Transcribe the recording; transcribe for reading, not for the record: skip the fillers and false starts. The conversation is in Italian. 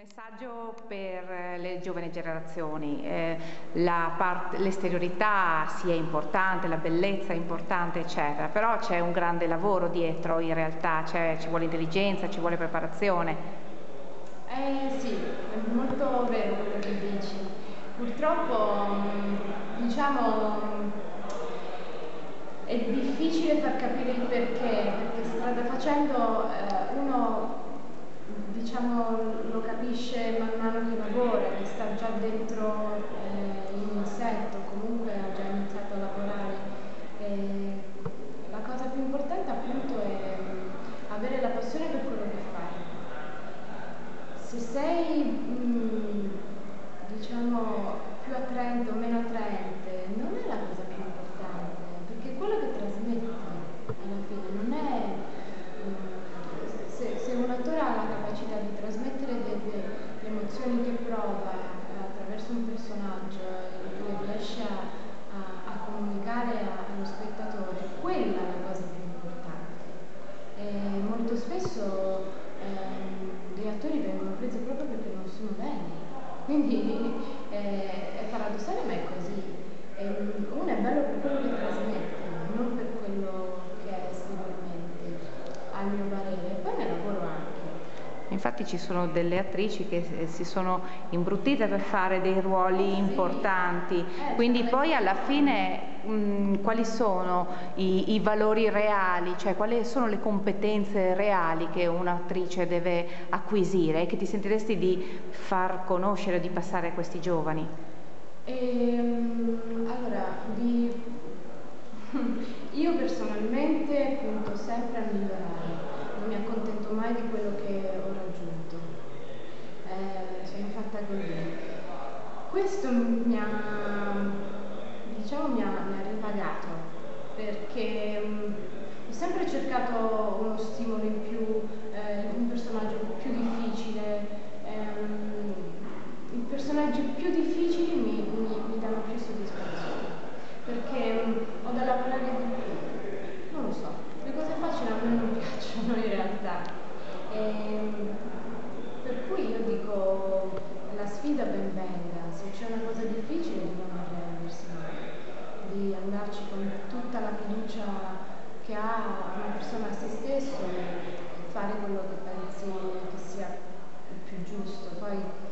messaggio per le giovani generazioni. L'esteriorità sì è importante, la bellezza è importante, eccetera, però c'è un grande lavoro dietro in realtà, ci vuole intelligenza, ci vuole preparazione. Sì, è molto vero quello che dici. Purtroppo, diciamo, è difficile far capire il perché strada facendo uno, diciamo, lo capisce man mano che lavora, che sta già dentro in setto, comunque ha già iniziato a lavorare. La cosa più importante appunto è avere la passione per quello che fai. Se sei, diciamo, più attraente o meno attraente, non è la cosa più importante, perché quello che trasmetti alla fine non è... se un attore ha la capacità di trasmettere le emozioni che prova attraverso un personaggio e riesce a comunicare allo spettatore, quella è la cosa più importante. Molto spesso gli attori vengono presi proprio perché non sono belli, quindi è paradossale ma è così. Uno è bello per quello che trasmette, non per quello che è esteriormente, a mio parere. Poi ne lavoro anche. Infatti ci sono delle attrici che si sono imbruttite per fare dei ruoli importanti, quindi poi alla fine quali sono i valori reali, cioè quali sono le competenze reali che un'attrice deve acquisire e che ti sentiresti di far conoscere, di passare a questi giovani? Allora, io personalmente punto sempre a migliorare, non mi accontento mai di quello che ho raggiunto, sono fatta così. Questo diciamo, mi ha ripagato, perché ho sempre cercato uno stimolo in più, un personaggio più difficile. I personaggi più difficili mi danno più soddisfazione, perché ho da lavorare di più. Non lo so, le cose facili a me non piacciono in realtà. Per cui io dico, la sfida ben venga, se c'è una cosa difficile di non arrendersi mai, di andarci con tutta la fiducia che ha una persona a se stesso e fare quello che pensi che sia il più giusto. Poi